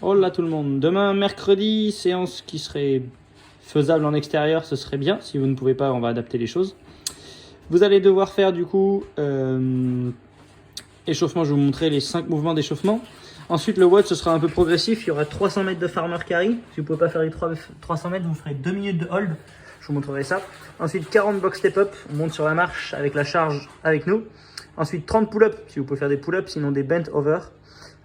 Hola tout le monde. Demain, mercredi, séance qui serait faisable en extérieur, ce serait bien. Si vous ne pouvez pas, on va adapter les choses. Vous allez devoir faire du coup échauffement. Je vais vous montrer les 5 mouvements d'échauffement. Ensuite, le WOD, ce sera un peu progressif. Il y aura 300 mètres de farmer carry. Si vous ne pouvez pas faire les 300 mètres, vous ferez 2 minutes de hold. Je vous montrerai ça. Ensuite, 40 box step up. On monte sur la marche avec la charge avec nous. Ensuite, 30 pull-up. Si vous pouvez faire des pull-ups, sinon des bent over.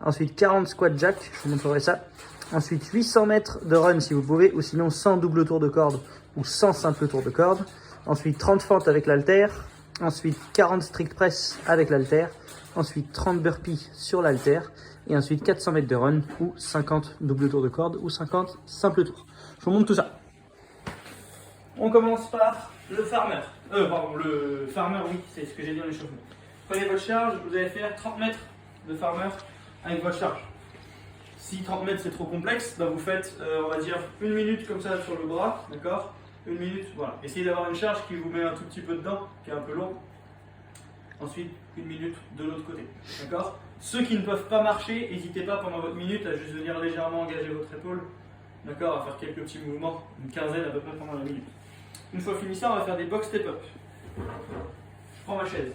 Ensuite, 40 squat jack. Je vous montrerai ça. Ensuite, 800 mètres de run si vous pouvez, ou sinon 100 double tours de corde ou 100 simple tours de corde. Ensuite, 30 fentes avec l'halter. Ensuite, 40 strict press avec l'halter. Ensuite, 30 burpees sur l'halter. Et ensuite, 400 mètres de run ou 50 double tours de corde ou 50 simple tours. Je vous montre tout ça. On commence par le farmer. Le farmer, oui, c'est ce que j'ai dit en échauffement. Prenez votre charge, vous allez faire 30 mètres de farmer avec votre charge. Si 30 mètres c'est trop complexe, bah vous faites, on va dire, 1 minute comme ça sur le bras, d'accord? 1 minute, voilà. Essayez d'avoir une charge qui vous met un tout petit peu dedans, qui est un peu lourde. Ensuite, 1 minute de l'autre côté, d'accord? Ceux qui ne peuvent pas marcher, n'hésitez pas pendant votre minute à juste venir légèrement engager votre épaule, d'accord? À faire quelques petits mouvements, une quinzaine à peu près pendant la minute. Une fois fini ça, on va faire des box step up. Je prends ma chaise.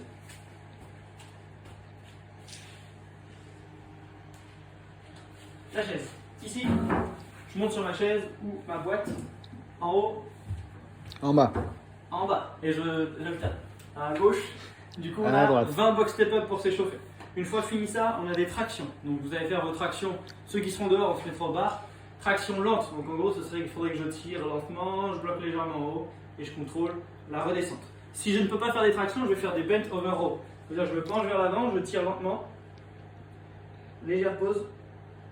La chaise. Ici, je monte sur ma chaise ou ma boîte en haut, En bas. en bas. Et je tape à gauche. Du coup, on À a droite. 20 box step up pour s'échauffer. Une fois fini ça, on a des tractions. Donc vous allez faire vos tractions. Ceux qui seront dehors, on se met sur barre. Traction lente. Donc en gros, ce serait qu'il faudrait que je tire lentement, je bloque légèrement en haut et je contrôle la redescente. Si je ne peux pas faire des tractions, je vais faire des bent over row. C'est-à-dire, je me penche vers l'avant, je tire lentement. Légère pause.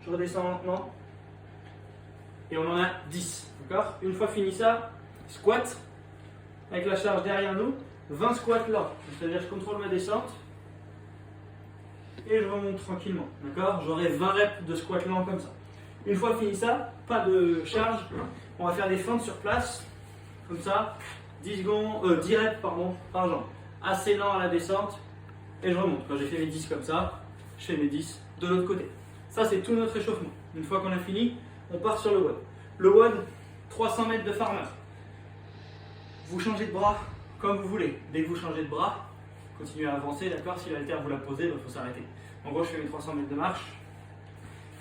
Je redescends lentement. Et on en a 10. D'accord? Une fois fini ça, squat. Avec la charge derrière nous. 20 squats là. C'est-à-dire je contrôle ma descente. Et je remonte tranquillement. D'accord? J'aurai 20 reps de squat lent comme ça. Une fois fini ça, pas de charge. On va faire des fentes sur place. Comme ça. 10 reps par jambe. Assez lent à la descente. Et je remonte. Quand j'ai fait mes 10 comme ça, je fais mes 10 de l'autre côté. Ça, c'est tout notre échauffement. Une fois qu'on a fini, on part sur le WOD. Le WOD, 300 mètres de farmer. Vous changez de bras comme vous voulez. Dès que vous changez de bras, continuez à avancer, d'accord? Si l'haltère vous la posez, il faut s'arrêter. En gros, je fais mes 300 mètres de marche.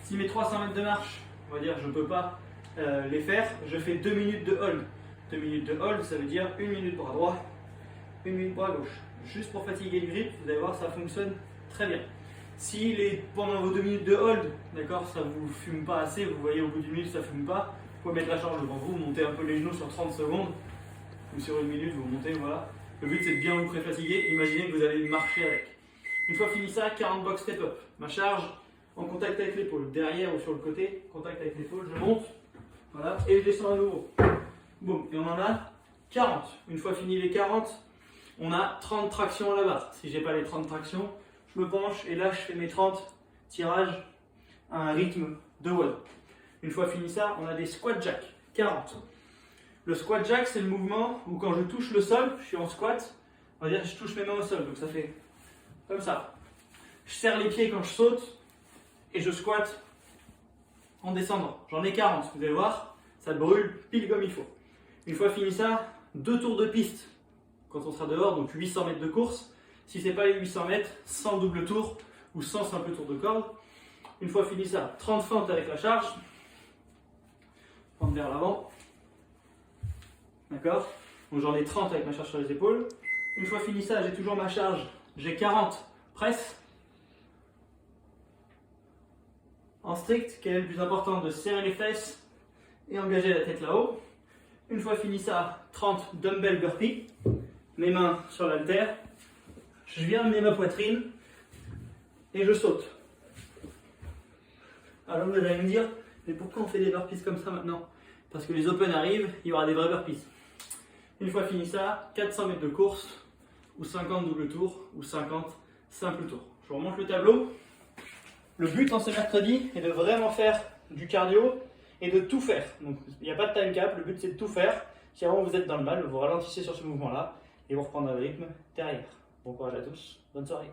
Si mes 300 mètres de marche, on va dire, je ne peux pas les faire, je fais 2 minutes de hold. 2 minutes de hold, ça veut dire 1 minute bras droit, 1 minute bras gauche. Juste pour fatiguer le grip, vous allez voir, ça fonctionne très bien. Si pendant vos 2 minutes de hold, d'accord, ça ne vous fume pas assez, vous voyez au bout d'une minute ça ne fume pas, vous pouvez mettre la charge devant vous, montez un peu les genoux sur 30 secondes, ou sur 1 minute, vous montez, voilà. Le but c'est de bien vous pré-fatiguer, imaginez que vous allez marcher avec. Une fois fini ça, 40 box step up. Ma charge en contact avec l'épaule, derrière ou sur le côté, contact avec l'épaule, je monte, voilà, et je descends à nouveau. Boum, et on en a 40. Une fois fini les 40, on a 30 tractions à la barre. Si j'ai pas les 30 tractions, je me penche et là je fais mes 30 tirages à un rythme de WOD. Une fois fini ça, on a des squat jack, 40. Le squat jack, c'est le mouvement où quand je touche le sol, je suis en squat, on va dire que je touche mes mains au sol, donc ça fait comme ça. Je serre les pieds quand je saute et je squatte en descendant. J'en ai 40, vous allez voir, ça brûle pile comme il faut. Une fois fini ça, 2 tours de piste quand on sera dehors, donc 800 mètres de course. Si ce n'est pas les 800 mètres, 100 double tours ou 100 simple tours de corde. Une fois fini ça, 30 fentes avec la charge. Fente vers l'avant. D'accord? Donc j'en ai 30 avec ma charge sur les épaules. Une fois fini ça, j'ai toujours ma charge. J'ai 40 presse. En strict, quel est le plus important? De serrer les fesses et engager la tête là-haut. Une fois fini ça, 30 dumbbell burpee. Mes mains sur l'haltère. Je viens amener ma poitrine et je saute. Alors vous allez me dire, mais pourquoi on fait des burpees comme ça maintenant? Parce que les open arrivent, il y aura des vrais burpees. Une fois fini ça, 400 mètres de course, ou 50 double tours, ou 50 simple tours. Je vous remonte le tableau. Le but en ce mercredi est de vraiment faire du cardio et de tout faire. Donc il n'y a pas de time cap, le but c'est de tout faire. Si vraiment vous êtes dans le mal, vous ralentissez sur ce mouvement-là et vous reprendrez le rythme derrière. Bon courage à tous, bonne soirée.